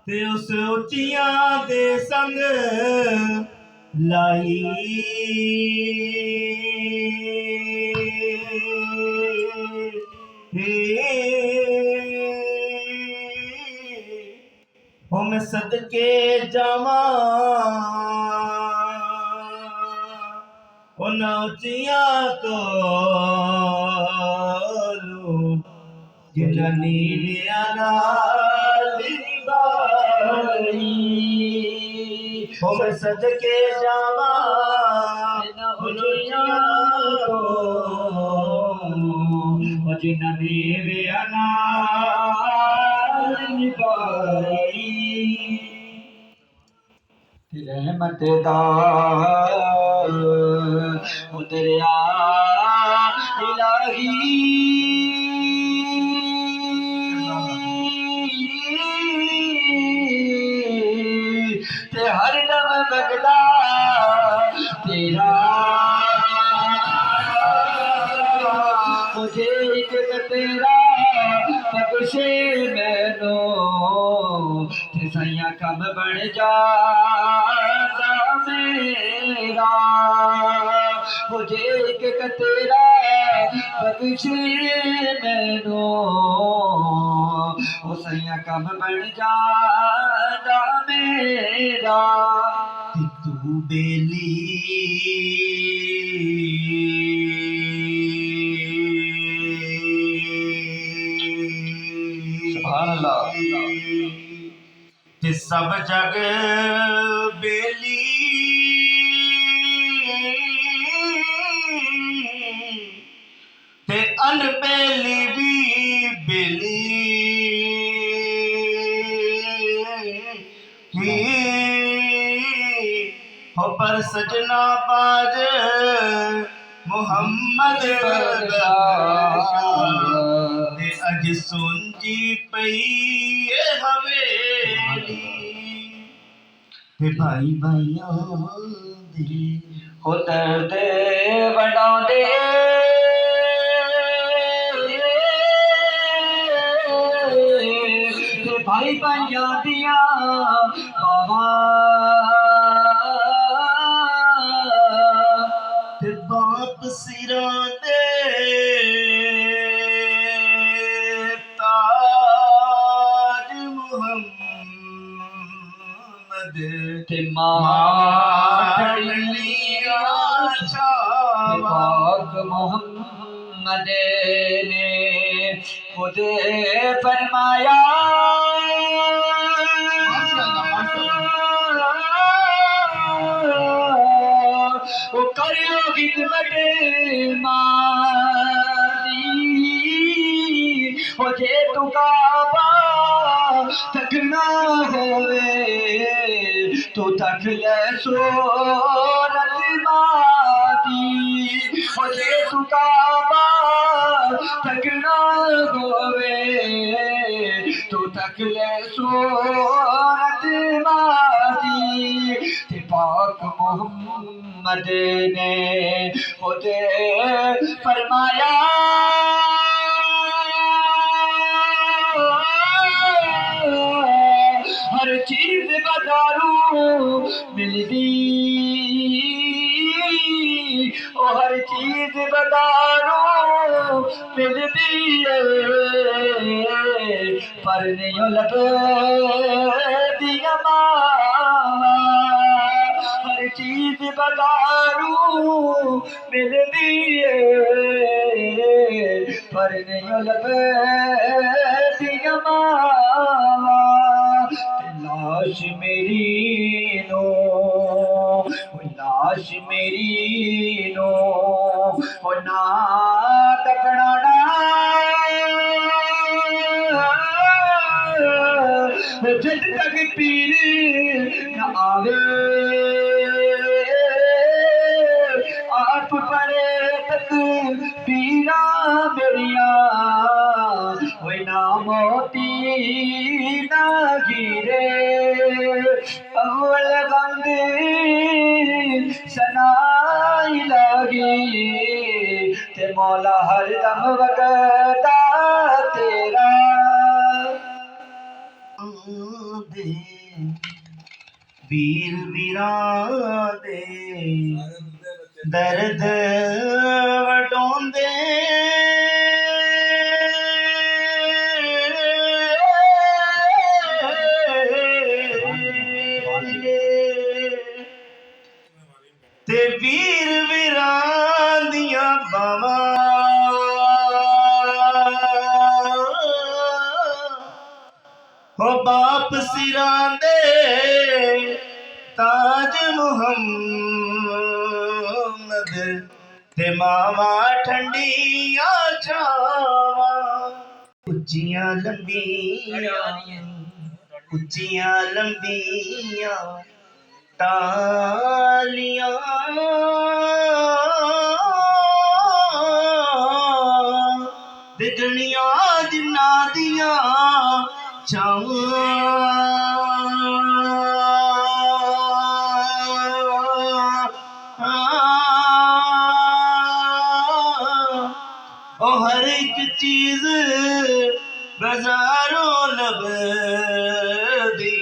ते उस उच्चियां दे संग लाई हो मैं सदके जावा उन उच्चियां तो जिन्नी हो मैं सदके जावा जिन्नी रहमत दरिया इलाही ते हर दम बगदा तेरा मुझे एक तेरा बख्शे मैनो ते सैया कम बन जादा मेरा मुझे एक तेरा बख्शे मैनो ओ सैया कम बन जादा मेरा तू बेली ते सब जग बेली ते अनबेली भी बेली हो पर सजना बाज मोहम्मद ते अज सुनजी पई हवेली ते भाई भाइयों दी हो दर्द वडांदे ते भाई भाइयों दिया बावा ते बाप सिरां दे ते पाक मोहम्मद ने खुद फरमाया वो करियो खिदमत मारी हो जे तू काबा तकना होवे तो तक ले सूरत माती हो जे तू काबा तकना होवे तो तक ले सूरत माती ते पाक मोहम्मद ने खुद फरमाया हर चीज बाजारू मिलदी ओ हर चीज बाजारू मिलदी पर नहीं लभदी मावा हर चीज बाजारू मिलदी पर नहीं लभदी मावा लाश मेरी नो लाश मेरी नो ना तकड़ाना जब तक पीर न आवे आप पड़े तक पीरा मेरिया ना मोती ना गिरे अव्वल बंद सनाई लगी ते मौला हर दम वगदा तेरा वीर वीरां दे दर्द वडोंदे ते वीर वीरां दियां बावां हो बाप सिरां दे ताज मुहम्मद ते मावा ठंडियां छावां उच्चियां लंबियां टालियां दिगनियां जिन्ना दियां ओ हर एक चीज बाजारों लभदी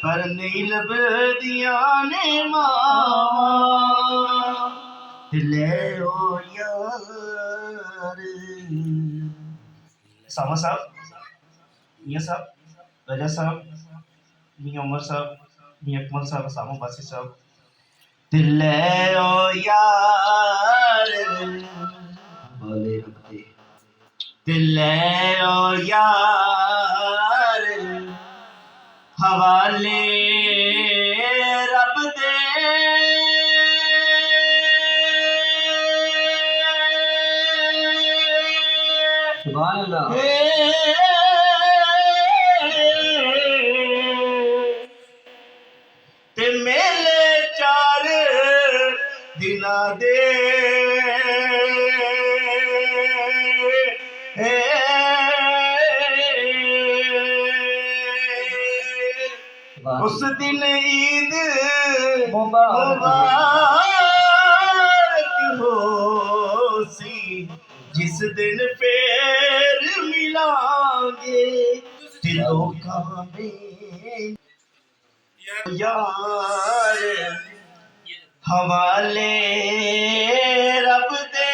पर नहीं लभदियां ने मावां ले ओ यार सामा साहब मियां साहब रजा साहब मियां उमर साहब मियां अकमल साहब सामा बासी साहब दिले ओ यार बोले रबते दिले ओ यार हवाले रब दे सुभान अल्लाह ते मेले चार दिना दे उस दिन ईद मुबारक हो सी जिस दिन फिर मिलांगे दिलों का में यार हवाले रब दे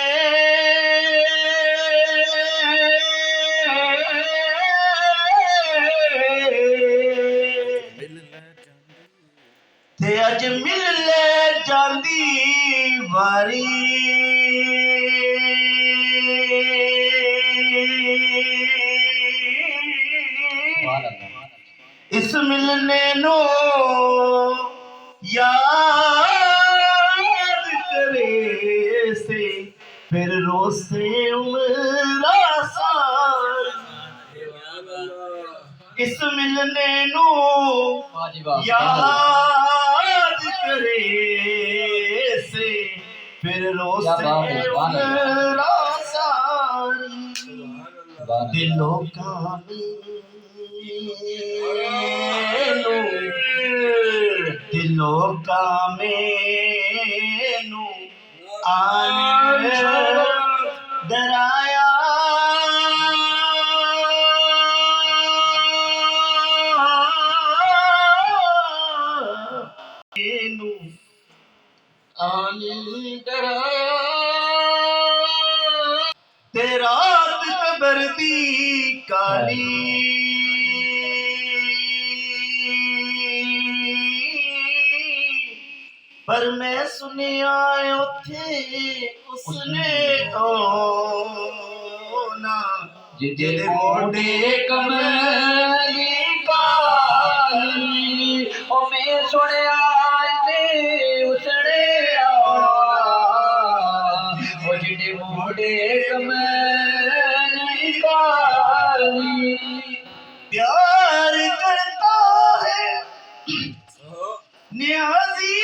ते अज मिल ले जांदी वारी इस मिलने नो याद करे से फिर रोसे उमरा सार इस मिलने नो याद करे से फिर रोसे उमरा सारी दिलों का दिलों का मेनू आने डराया मेनू आने डराया ते रात कबर दी काली पर मैं सुनिया उथे उसने ना जिदे मोड़े कमली काली ओ मैं सुनिया ते उसने ओ जिदे मोड़े कमली काली प्यार करता है न्याजी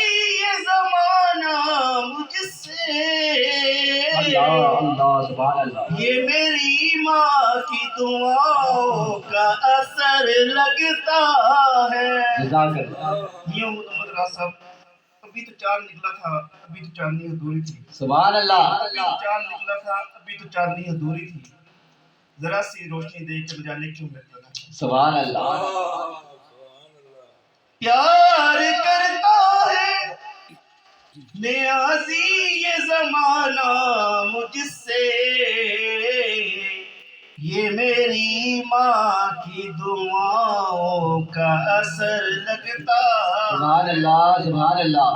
ये जमाना मुझसे अल्लाह सुभान अल्लाह ये मेरी माँ की दुआओं का असर लगता है अभी तो चांद निकला था अभी तो चांदनी अधूरी थी सुभान अल्लाह चांद निकला था अभी तो चांदनी अधूरी थी जरा सी रोशनी देख के जाने क्यों मिलता था सुभान अल्लाह प्यार करता है नियाज़ी ये ज़माना मुझसे, ये मेरी माँ की दुआओं का असर लगता। सुभान अल्लाह, सुभान अल्लाह।